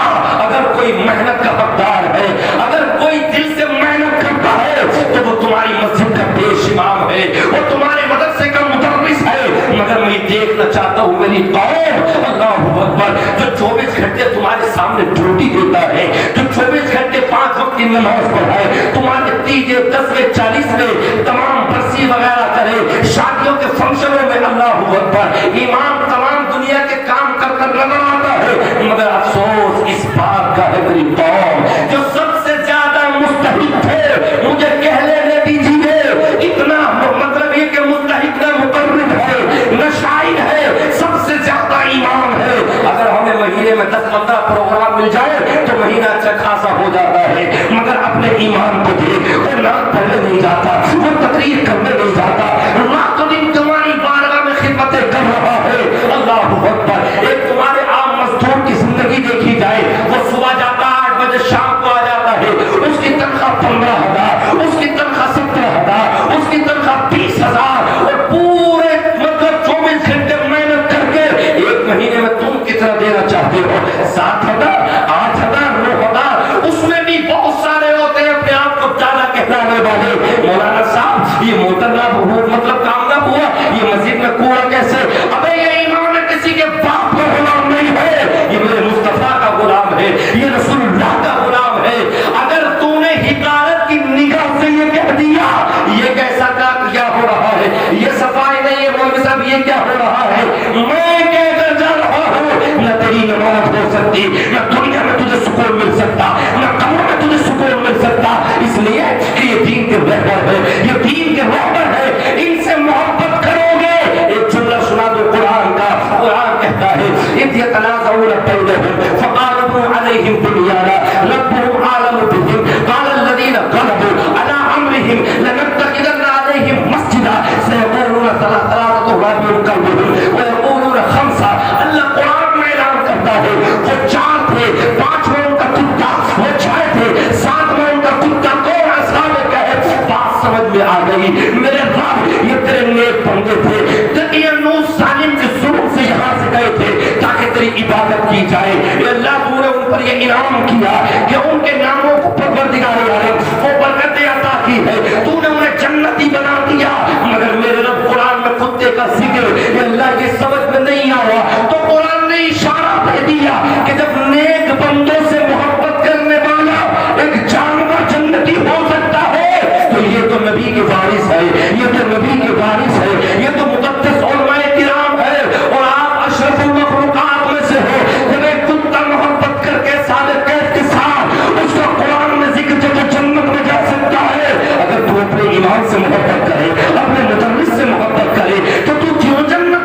Speaker 2: اگر کوئی محنت کا حقدار ہے، اگر کوئی دل سے محنت کرتا ہے تو وہ تمہاری مسجد کا پیش امام ہے، وہ تمہارے مدرسے کا مدرس ہے. مگر میں دیکھنا چاہتا ہوں میری قوم، اللہ اکبر، جو 24 گھنٹے تمہارے سامنے ڈیوٹی دیتا ہے، جو 24 گھنٹے 5 وقت کی نماز پڑھائے، تمہارے 30 10 40 میں تمام برسی وغیرہ کرے، شادیوں کے فنکشنوں میں، اللہ اکبر، امام تمام دنیا کے کام کر کر نظر آتا ہے. مگر افسوس اس بات کا ہے میری قوم، جو سب سے زیادہ مستحق ہے، مجھے کہہ لینے دیجیے، اتنا مطلب یہ کہ مستحق نہ مقرر ہے، نہ شاعر ہے، سب سے زیادہ امام ہے. اگر ہمیں مہینے میں 10-15 پروگرام مل جائے تو مہینہ اچھا خاصا ہو جاتا ہے. مگر اپنے ایمان کو دیکھ، وہ نعت پڑھنے نہیں جاتا، وہ تقریر کرنے نہیں جاتا، رات و دن تمہاری بارگاہ میں خدمتیں کر رہا ہے. اللہ اکبر. ایک تمہارے عام مزدور کی زندگی دیکھی جائے، وہ صبح جاتا 8 بجے، شام کو آ جاتا ہے، اس کی تنخواہ 15,000، اس کی تنخواہ 17,000، اس کی تنخواہ 20,000، اور پورے مطلب 24 گھنٹے محنت کر کے ایک مہینے میں تم کتنا دینا چاہتے ہو؟ 7,000، 8,000، 9,000. اس میں بھی بہت سارے ہوتے ہیں اپنے آپ کو زیادہ کہلانے والے. مولانا صاحب یہ موٹر نہ مطلب کام نہ ہوا، یہ مسجد میں کوڑا کیسے؟ ابے یہ امام نے کسی کے باپ کا غلام نہیں ہے، یہ میرے مصطفیٰ کا غلام ہے، یہ رسول اللہ کا غلام ہے. اگر تو نے حقارت کی نگاہ سے یہ کہہ دیا یہ کیسا کیا ہو رہا ہے، یہ صفائی نہیں ہے مولوی صاحب، یہ کیا ہو رہا ہے، میں کہہ کر جا رہا ہوں، نہ تیری نماز ہو سکتی، نہ دنیا میں تجھے سکون مل سکتا، نہ قبر میں تجھے سکون مل سکتا. اس لیے کہ یہ دین کے رہبر ہے، یہ دین کے رہبر ہے، ان سے محبت کرو گے. ایک جملہ سنا دو قرآن کا. قرآن کہتا ہے اذ يتنازعون بينهم فقالوا عليهم بنيانا ربهم اعلم بهم قال الذين غلبوا على امرهم لنتخذن عليهم مسجدا سيقولون ثلاثه رابعهم ويقولون خمسه. اللہ قرآن میں اعلان کرتا ہے وہ 4 تھے، 5 میں ان کا کتا، وہ 6 تھے، 7 میں ان کا کتا. کون اصحاب کہف؟ بات سمجھ میں آ گئی میرے رب، یہ تیرے نیک بندے تھے، دقیانوس ظالم کے ظلم سے یہاں سے گئے تھے تاکہ تیری عبادت کی جائے. اے اللہ تو نے ان پر یہ انعام کیا کہ ان کے ناموں کو پروردگار عالم وہ برکتیں عطا کی ہے، تو نے انہیں جنتی بنا دیا. مگر میرے رب قرآن میں کتے کا ذکر، اے اللہ یہ سمجھ میں نہیں آیا تو قرآن نے اشارہ دے دیا کہ جب نیک بندوں سے محبت کرنے والا ایک جانور جنتی ہو سکتا ہے تو یہ تو نبی کے وارث ہے، یہ تو نبی کے وارث ہے، یہ تو مقدس علماء کرام ہے. اور آپ اشرف المخلوقات میں سے ہو. جب ایک کتا محبت کر کے صادق کے ساتھ اس کا قرآن میں ذکر جو جنت میں جا سکتا ہے، اگر تو اپنے ایمان سے محبت کرے، اپنے مدرس سے محبت کرے تو تو کیوں جنت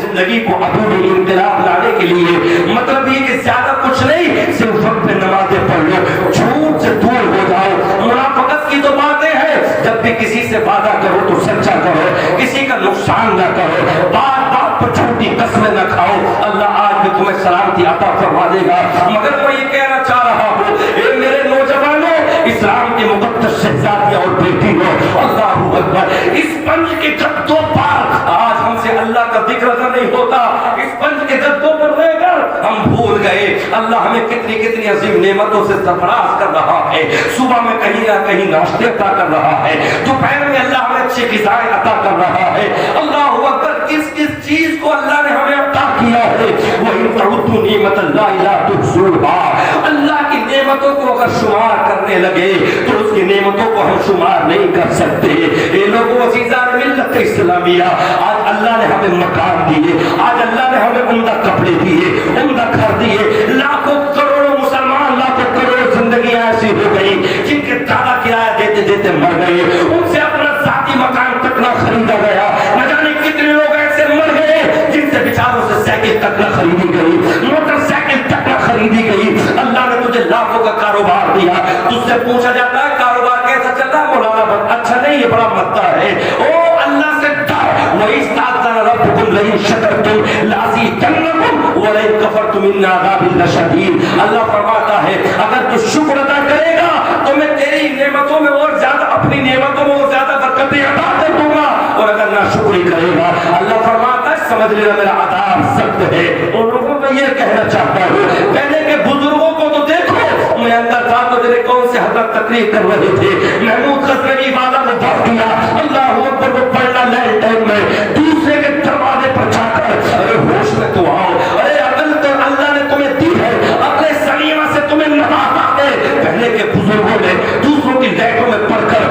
Speaker 2: زندگی کو عبور انقلاب لانے کے لیے مطلب یہ کہ زیادہ کچھ نہیں، صرف وقت پہ نمازیں پڑھ لو، جھوٹ سے دور ہو جاؤ۔ منافقت کی تو باتیں ہیں، جب بھی کسی سے وعدہ کرو تو سچا کرو، کسی کا نقصان نہ کرو، بات بات پر جھوٹی قسمیں نہ کھاؤ۔ اللہ آج بھی تمہیں سلامتی عطا فرما دے گا۔ مگر میں یہ کہنا چاہ رہا ہوں، اے میرے نوجوانوں، اسلام کی مقدس شہزادیاں اور بیٹی ہو، اللہ اکبر، اس پنج کے گدوں پر آج ہم سے اللہ کا ذکر اگر نہیں ہوتا، اس پنج کے گدوں پر رہ کر ہم بھول گئے اللہ ہمیں کتنی کتنی عظیم نعمتوں سے سرفراز کر رہا ہے۔ صبح میں کہیں نہ کہیں ناشتے عطا کر رہا ہے، دوپہر میں اللہ ہمیں اچھی غذائیں عطا کر رہا ہے۔ اللہ اکبر، کس کس چیز کو اللہ نے ہمیں عطا کیا ہے۔ وَإِن تَعُدُّوا نِعْمَتَ اللَّهِ لَا تُحْصُوهَا، اللہ کی نعمتوں کو اگر شمار کرنے لگے تو اس کی نعمتوں کو ہم شمار نہیں کر سکتے۔ اے لوگوں، عزیزان ملت اسلامیہ، آج اللہ نے ہمیں مکان دیے، آج اللہ نے ہمیں عمدہ کپڑے دیے، عمدہ گھر دیے، لاکھوں کروڑوں مسلمان، لاکھوں کروڑوں زندگیاں ایسی ہو گئی جن کے دادا کرایہ دیتے دیتے مر گئے، ان سے اپنا ذاتی مکان تک نہ خریدا گیا، نہ جانے کتنے لوگ ایسے مر گئے جن سے بیچاروں سے سائیکل تک نہ خریدی گئی، موٹر سائیکل تک نہ خریدی گئی۔ اللہ نے تجھے لاکھوں کا کاروبار دیا، تجھ سے پوچھا جاتا ہے کاروبار کیسا چل رہا ہے؟ مولانا بہت اچھا نہیں، یہ بڑا مدہ ہے۔ او اللہ سے ڈر، وَإِسْتَأْذَنَ رَبُّكُمْ لَئِن شَكَرْتُمْ لَأَزِيدَنَّكُمْ وَلَئِن كَفَرْتُمْ إِنَّ عَذَابِي لَشَدِيدٌ۔ اللہ فرماتا ہے اگر تو شکر ادا کرے گا تو میں تیری نعمتوں میں اور زیادہ، اپنی نعمتوں میں اور زیادہ برکتیں عطا کر دوں گا، اور اگر ناشکری کرے گا اللہ فرماتا ہے سمجھ لینا میرا عذاب سخت ہے۔ ان لوگوں کو یہ کہنا چاہتا ہوں، پہلے کے بزرگوں کو تو دیکھو، میں اندر تھا تو میرے کون سے حضرت تقریر کر رہے تھے، محمود غزنوی وعدہ وہ بڑھ گیا، اللہ اکبر، وہ پڑھنا لینڈ ٹائم میں دوسرے کے دروازے پر جا کر، ارے ہوش میں تو آؤ، ارے عقل تو اللہ نے تمہیں دی ہے، اپنے سلیمہ سے تمہیں نوازا ہے۔ پہلے کے بزرگوں نے دوسروں کی لہجوں میں پڑھ کر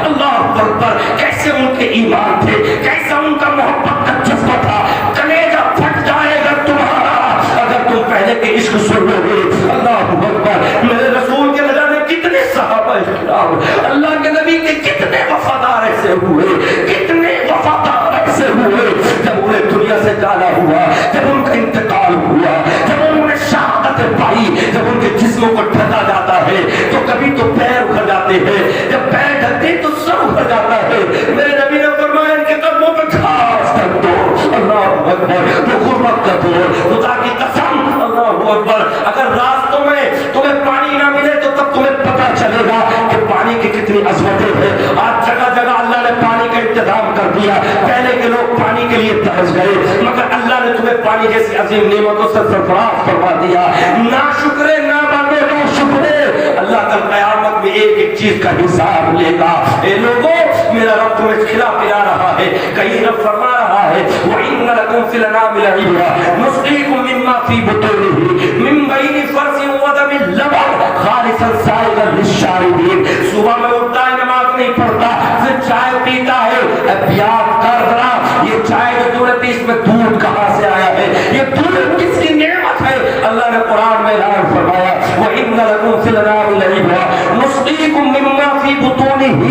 Speaker 2: اللہ اکبر، کیسے ان کے ایمان تھے، کیسا ان کا محبت کا جذبہ تھا، کلیجہ پھٹ جائے گا تمہارا اگر تم پہلے کے عشق سن لو گے۔ اللہ اکبر، میرے رسول کے نظر میں کتنے صحابہ کرام، اللہ کے نبی کے کتنے وفادار ایسے ہوئے، کتنے وفادار ایسے ہوئے، جب انہیں دنیا سے جانا ہوا، جب ان کا انتقال ہوا، جب انہوں نے شہادت پائی، جب ان کے جسموں کو ڈھکا جاتا ہے تو کبھی تو پیر اکھڑ جاتے ہیں، جب پیر ڈھکتے تو سر اکھڑ جاتا ہے۔ میرے نبی نے فرمایا ان کے قدموں پہ گھاس کر دو، اللہ اکبر، تو غربت کر دو، خدا کی قسم، اللہ اکبر، اگر راستوں میں تمہیں پانی نہ ملے تو تب تمہیں پتہ چلے گا کہ پانی کی کتنی عظمتیں ہیں۔ آج جگہ جگہ اللہ نے پانی کا انتظام کر دیا، پہلے کے لوگ پانی کے لیے ترس گئے، مگر اللہ نے تمہیں پانی جیسی عظیم نعمتوں سے سرفراز فرما دیا۔ نا شکرے نہ بانو نا شکرے، اللہ کل قیامت میں ایک ایک چیز کا حساب لے گا۔ اے لوگوں، میرا رب تمہیں کھلا پلا رہا ہے، کہیں رب فرما رہا ہے وَإِنَّ لَكُمْ فِي الْأَنْعَامِ لَعِبْرَةً نُسْقِيكُم مِّمَّا فِي بُطُونِهِ مِن بَيْنِ فَرْثٍ وَدَمٍ لَبَنٍ خَالِصًا سَائِغًا لِّلشَّارِبِينَ۔ صبح میں اٹھتا ہے، نماز نہیں پڑھتا، پھر چائے پیتا ہے، اب یاد کر ذرا یہ چائے جو تو نے پی اس میں دودھ کہاں سے آیا ہے، یہ دودھ کس کی نعمت ہے؟ اللہ نے قرآن میں اعلان فرمایا وَإِنَّ لَكُمْ فِي الْأَنْعَامِ لَعِبْرَةً نُسْقِيكُم مِّمَّا فِي بُطُونِهِ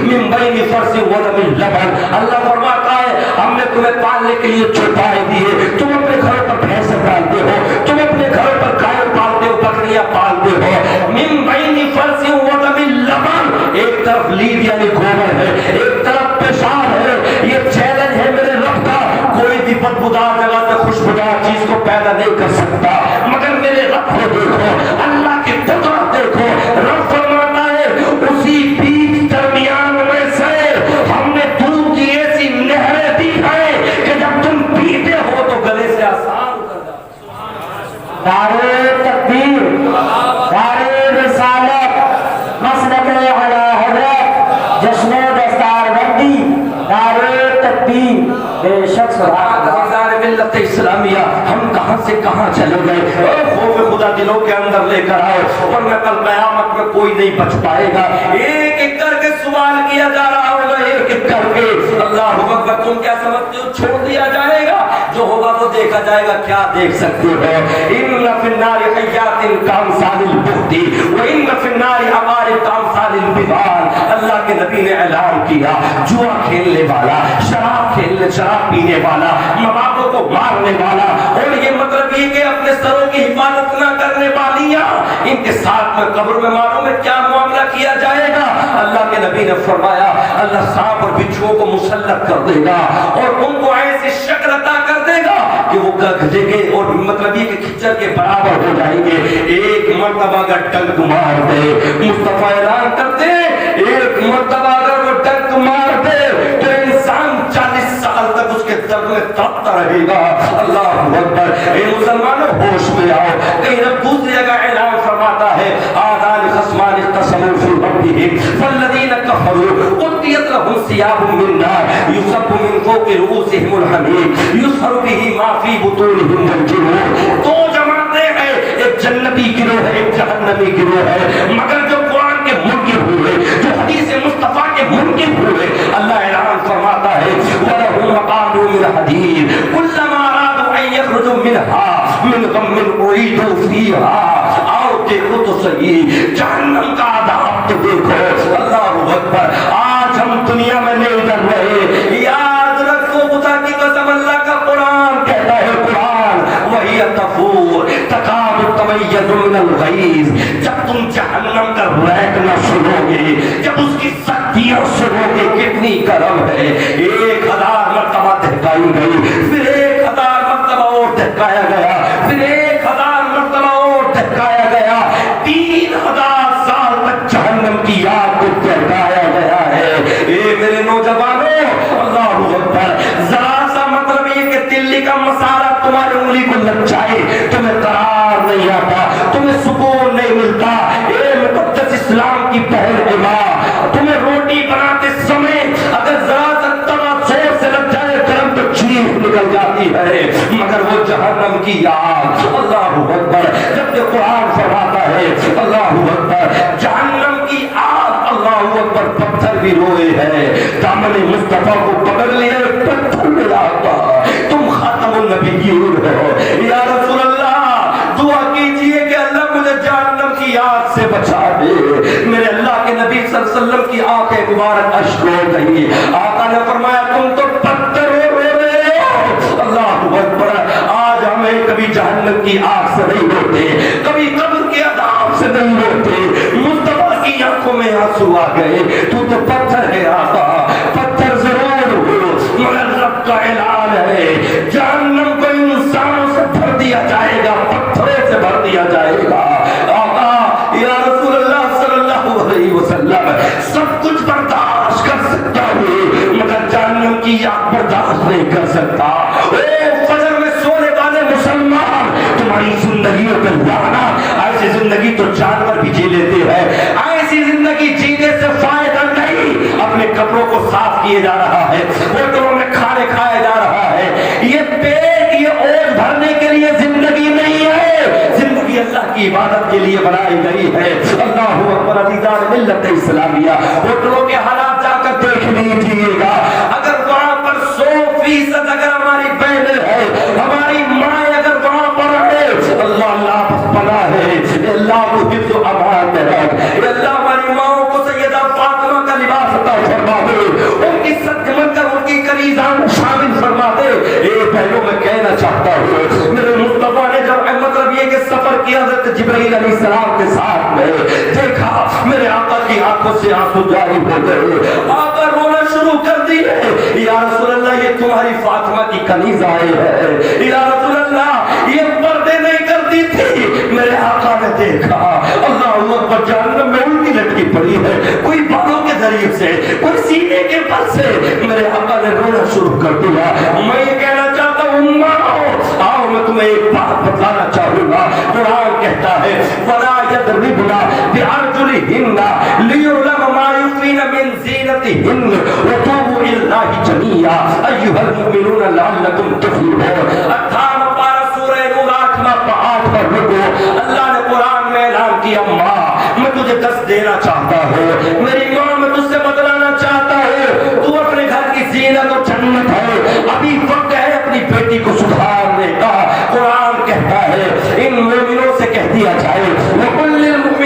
Speaker 2: مِن بَيْنِ فَرْثٍ وَدَمٍ لَبَنٍ۔ اللہ فرماتا ہے ہم نے تمہیں پالنے کے لیے چوپائے دیے، تم اپنے گھروں پر بھینس پالتے ہو، تم اپنے گھروں پر گائے پالتے ہو، بکریاں پالتے ہو، من بین فرث ودم لبن، ایک طرف لیل یعنی گوبر ہے، ایک طرف پیشاب ہے۔ یہ چیلنج ہے میرے رب کا، کوئی بھی بدبودار جگہ سے خوشبودار چیز کو پیدا نہیں کر سکتا، مگر میرے رب کو دیکھو، اللہ کی قدرت دیکھو۔ رب فرماتا ہے اسی بیچ درمیان میں سے ہم نے دودھ کی ایسی نہریں دی ہیں کہ جب تم پیتے ہو تو گلے سے آسان اتر جاتا۔
Speaker 3: نعرے تکبیر، نعرے رسالت، مسلک اعلی حضرت، جشن دستار بندی، نعرے تکبیر، بے شک سبحان اللہ۔
Speaker 2: ملت اسلامیہ ہم کہاں سے کہاں چلے گئے، خوف خدا دلوں کے اندر لے کر آؤ، ورنہ کل قیامت میں کوئی نہیں بچ پائے گا۔ ایک ایک کر کے سوال کیا جا رہا ہوگا، ایک ایک کر کے۔ اللہ اکبر، تم کیا سمجھتے ہو چھوڑ دیا جائے گا؟ جو ہوگا وہ دیکھا جائے گا، کیا دیکھ سکتے ہو؟ ان فی النار حیات کامثال البخت ہوتی وَإِنَّ فِي النَّارِ عَقَارِبَ كَأَمْثَالِ الْجِبَالِ اللہ کے نبی نے اعلان کیا جوا کھیلنے والا، شراب پینے والا، ماں باپوں کو مارنے والا، اور یہ مطلب یہ کہ اپنے سروں کی حفاظت نہ کرنے والیاں، ان کے ساتھ میں قبر میں معلوم ہے کیا معاملہ کیا جائے گا؟ اللہ کے نبی نے فرمایا اللہ سانپ اور بچھوؤں کو مسلط کر دے گا اور ان کو ایسی شکل عطا کر دے گا کہ وہ گدھے کے اور مطلب یہ کہ کھچڑ کے برابر ہو جائیں گے۔ ایک مرتبہ اگر ڈنک مار دے، مصطفیٰ اعلان کرتے ایک مرتبہ اگر وہ ڈنک مار دے تو انسان 40 سال تک اس کے درد میں تڑپتا رہے گا۔ اللہ اکبر۔ اے مسلمانوں ہوش میں آؤ۔ کہیں رب دوسری جگہ اعلان فرماتا ہے آذان خصمان اختصموا فی ربہم فالذین کفروا قطعت لهم ثیاب من نار یصب من فوق رؤوسہم الحمیم یصہر بہ ما فی بطونہم والجنون۔ دو جماعتیں ہیں، ایک جنتی گروہ ہے ایک جہنمی گروہ ہے، مگر جو قرآن کے منکر ہوئے، جو حدیث مصطفیٰ کے منکر ہوئے، اللہ اعلان فرماتا ہے وَلَهُم مَّقَامِعُ مِنْ حَدِيدٍ كُلَّمَا أَرَادُوا أَن يَخْرُجُوا مِنْهَا مِنْ غَمٍّ أُعِيدُوا فِيهَا۔ آؤ دیکھو تو صحیح جہنم کا عذاب تو دیکھو۔ اللہ اکبر۔ آج ہم دنیا میں نہیں ڈر رہے، یاد رکھو خدا کی قسم اللہ کا قرآن کہتا ہے قرآن وَهِيَ تَفُورُ تَكَادُ تَمَيَّزُ مِنَ الْغَيْظِ۔ جب تم جہنم کا رہنا سنو گے، جب اس کی سختیاں سنو گے کتنی گرم ہے، 1000 مرتبہ دہکائی گئی، پھر 1000 مرتبہ اور دہکایا گیا، پھر 1000 مرتبہ اور دہکایا گیا، 3000 سال تک جہنم کی آگ کو دہکایا گیا ہے۔ اے میرے نوجوانوں اللہ اکبر، ذرا سا مطلب یہ کہ تلی کا مسالہ تمہاری انگلی کو لگ جائے تمہیں قرار نہیں آتا، تمہیں سکون نہیں ملتا۔ اے مقدس اسلام کی بہن ماں، تمہیں روٹی بناتے سمے اگر ذرا سا توا زور سے لگ جائے گرم تو چیخ نکل جاتی ہے، مگر وہ جہنم کی آگ اللہ اکبر۔ جب کہ قرآن فرماتا ہے اللہ اکبر جہنم کی آگ اللہ اکبر پتھر بھی روئے ہیں، دامن مصطفیٰ کو پکڑ لیے پتھر میں آتا تم خاتم النبیین ہو۔ یا رسول اللہ دعا کیجئے کہ اللہ مجھے جہنم کی آگ سے بچا دے۔ میرے اللہ کے نبی صلی اللہ علیہ وسلم کی آنکھیں مبارک اشک ہو گئی، آقا نے فرمایا تم تو پتھر رو رہے ہو۔ اللہ اکبر۔ آج ہمیں کبھی جہنم کی آگ سے نہیں روتے، کبھی قبر کے عذاب سے نہیں روتے، مصطفیٰ کی آنکھوں میں آنسو آ گئے، تو پتھر ہے آقا، پتھر ضرور ہو، مگر رب کا اعلان ہے جہنم کو انسانوں سے بھر دیا جائے گا، پتھروں سے بھر دیا جائے گا۔ آقا یا رسول اللہ صلی اللہ علیہ وسلم سب کچھ برداشت کر سکتا ہوں مگر جہنم کی آگ برداشت نہیں کر سکتا۔ اے فجر میں سونے والے مسلمان، تمہاری زندگیوں پہ لعنت، ایسی زندگی تو جانور بھی جی لیتے ہیں، ایسی زندگی جینے سے فائدہ نہیں۔ اپنے کپڑوں کو صاف کیے جا رہا ہے، ہوٹلوں میں کھانے کھائے جا رہا ہے، یہ پیٹ یہ اوج بھرنے کے لیے زندگی نہیں ہے، زندگی اللہ کی عبادت کے لیے بنائی گئی ہے۔ اللہ اکبر۔ عزیزان ملت اسلامیہ، ہوٹلوں کے حالات جا کر دیکھ لیجیے گا، اگر وہاں پر 100% اگر ہماری بہنیں ہیں، ہماری ماں اگر وہاں پر ہے، اللہ اللہ بس پناہ ہے، اللہ کو حفظ و امان میں رکھ، اللہ ہماری ماؤں کو سیدہ فاطمہ کا لباس عطا فرما دے، ان کی سچ من کر ان کی کنیزان میں شامل فرما دے۔ اے بہنوں میں کہنا چاہتا ہوں میرے مصطفیٰ نے جب مطلب یہ کہ سفر کیا حضرت جبرائیل علیہ السلام کے ساتھ میں دیکھا میرے آقا کی آنکھوں سے آنسو جاری ہو گئے، آقا رونا شروع کر دیے، یا رسول اللہ یہ تمہاری فاطمہ کی کنیز آئی ہے، یا رسول اللہ یہ پردے نہیں کرتی تھی، میرے آقا نے دیکھا اللہ اکبر جہنم میں الٹی لٹکی پڑی ہے، کوئی بالوں کے ذریعے سے کوئی سینے کے پل سے، میرے آقا نے رونا شروع کر دیا۔ میں یہ کہنا چاہتا ہوں آؤ میں تمہیں ایک بات بتانا چاہوں گا، قرآن کہتا ہے وَلَا يَضْرِبْنَ بِأَرْجُلِهِنَّ لِيُعْلَمَ مَا يُخْفِينَ مِنْ زِينَتِهِنَّ وَتُوبُوا إِلَى اللَّهِ جَمِيعًا أَيُّهَا الْمُؤْمِنُونَ لَعَلَّكُمْ تُفْلِحُونَ۔ 18 پارہ سورہ نور 8 پر رکو، اللہ نے قرآن میں اعلان کیا ماں میں تجھے دست دینا چاہتا ہوں، میری ماں میں تجھ سے بدلانا چاہتا ہوں، تو اپنے گھر کی زینت و جنت ہے، ابھی وقت ہے اپنی بیٹی کو سدھارنے کا۔ قرآن کہتا ہے ان مومنوں سے کہہ دیا جائے وَقُلْ لِلْمُؤْمِنِينَ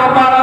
Speaker 2: 18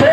Speaker 2: 2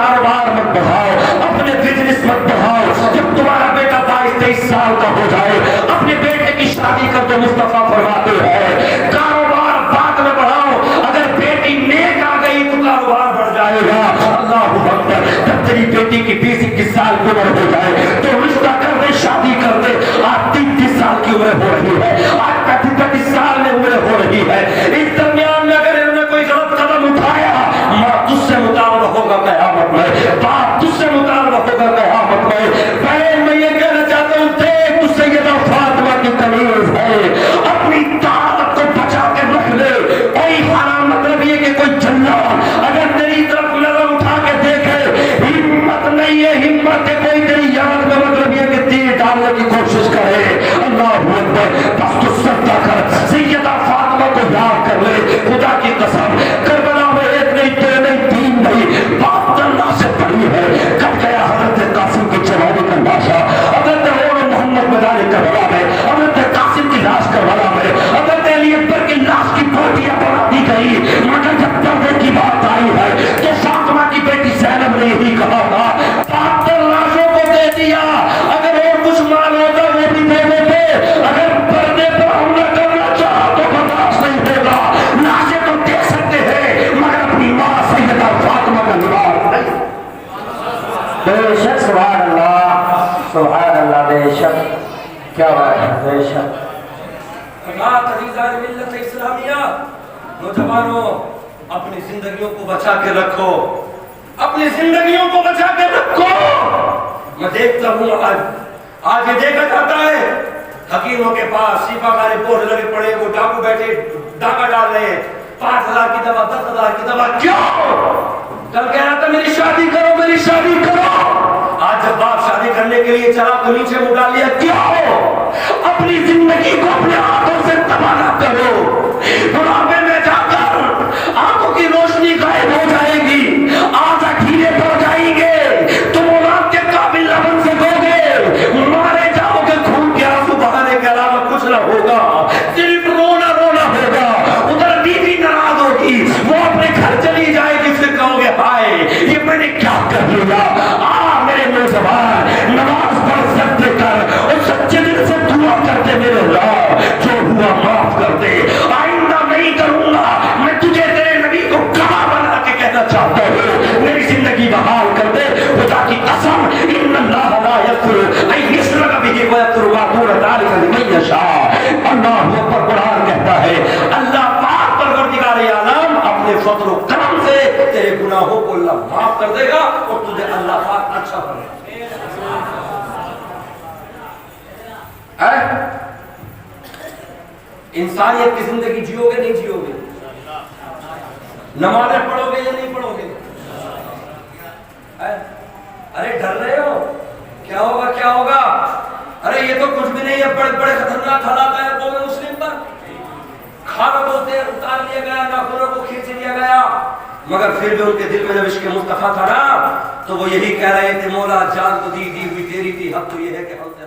Speaker 2: کاروبار مت بڑھاؤ، اپنے بزنس مت بڑھاؤ، جب تمہارا بیٹا 22-23 سال کا ہو جائے اپنے بیٹے کی شادی کر دو، مصطفیٰ فرماتے ہیں کاروبار بعد میں بڑھاؤ، اگر بیٹی نیک آ گئی تو کاروبار بڑھ جائے گا۔ اللہ اکبر، جب تیری بیٹی کی 20-21 سال کی عمر ہو جائے تو رشتہ کر دے، شادی کر دے، آج 30 سال کی عمر ہو رہی ہے، آج 35 سال میں عمر ہو رہی ہے، اس درمیان میں اگر انہوں نے کوئی غلط قدم اٹھایا، ماں تجھ سے مطالبہ ہوگا قیامت میں، باپ تجھ سے مطالبہ ہوگا قیامت میں۔ بہن میں یہ کہنا چاہتا ہوں، دیکھ تجھ سیدہ فاطمہ کی تمیز ہے، اپنی طاقت کو بچا کے رکھ لے، کوئی حرام مطلب یہ کہ کوئی جنات اگر تیری طرف نظر اٹھا کے دیکھے، ہمت نہیں ہے، ہمت ہے کوئی تیری یاد میں مطلب یہ کہ تیر ڈالنے کی کوشش کرے، اللہ اکبر، بس تو سجدہ کر، سیدہ فاطمہ کو یاد کر لے۔ خدا کی قسم، کربلا میں ایک نہیں، دو نہیں، تین نہیں، 72 لاشیں پڑی ہے۔ کب گیا حضرت قاسم کی جوانی کا لاشا، حضرت عمر محمد میدان کربلا میں، حضرت قاسم کی لاش کربلا میں، حضرت علی اکبر کی لاش کی بوٹیاں بنا دی گئی، مگر جب پردے کی بات آئی ہے تو فاطمہ کی بیٹی زینب نے یہی کہا تھا، 72 لاشوں کو دے دیا، اگر اور کچھ مال ہوتا وہ بھی دے دیتے، اگر پردے پر حملہ کرنا چاہا تو برداشت نہیں ہوگا، لاشیں تو دے سکتے ہیں مگر اپنی ماں سیدہ فاطمہ کا لباس نہیں۔
Speaker 3: بے شک، سبحان اللہ، سبحان اللہ، بے شک، کیا بات ہے، بے شک۔
Speaker 1: عزیزان ملت اسلامیہ، نوجوانوں اپنی زندگیوں کو بچا کے رکھو، اپنی زندگیوں کو بچا کے رکھو۔ میں دیکھتا ہوں آج یہ دیکھا جاتا ہے حکیموں کے پاس شفا خانے پوسٹ لگے پڑے، وہ ڈاکو بیٹھے ڈاکہ ڈال رہے ہیں، 5,000 کی دوا، 10,000 کی دوا، کیوں؟ کل کہہ رہا تھا میری شادی کرو، میری شادی کرو، آج جب باپ شادی کرنے کے لیے چلا تو نیچے منہ ڈال لیا، کیوں؟ اپنی زندگی کو اپنے ہاتھوں سے تباہ نہ کرو، بڑھاپے میں جا کر آنکھوں کی روشنی غائب ہو جائے گی، آنکھیں ڈھیلے پڑ جائیں گے، تم اولاد کے قابل نہ بن سکو گے، مارے جاؤ گے، خون کے آنسو بہانے کے علاوہ کچھ نہ ہوگا، صرف رونا رونا ہوگا، ادھر بیوی ناراض ہوگی، وہ اپنے گھر چلی جائے گی، پھر کہو گے ہائے یہ میں نے کیا کر لیا۔ میرے نوجوان، نماز پڑھ سکتے کر اور سچے دل سے دعا کرتے، میرے اللہ جو ہوا معاف کر دے، آئندہ نہیں کروں گا، میں تجھے تیرے نبی کو گواہ بنا کے کہنا چاہتا ہوں، میری زندگی بحال کر دے، خدا کی قسم، ان اللہ لا یغفر ان یشرک بہ ویغفر ما دون ذلک لمن یشاء۔ اللہ اکبر، قرآن کہتا ہے اللہ پاک پروردگار عالم اپنے فضل و کرم سے تیرے گناہوں کو اللہ معاف کر دے گا اور تجھے اللہ پاک اچھا بنائے گا۔ انسانیت کی زندگی جیو گے نہیں جیو گے؟ نمازیں پڑھو گے یا نہیں پڑھو گے؟ ارے ڈر رہے ہو کیا ہوگا کیا ہوگا؟ ارے یہ تو کچھ بھی نہیں ہے، بڑے بڑے خطرناک حالات ہیں قوم مسلم پر، کھانا بولتے اتار لیا گیا، ناخنوں کو کھینچ لیا گیا، مگر پھر بھی ان کے دل میں جب عشق مصطفیٰ تھا نا تو وہ یہی کہہ رہے تھے، مولا جان تو دی ہوئی تیری تھی، حق تو یہ ہے کہ ہم سے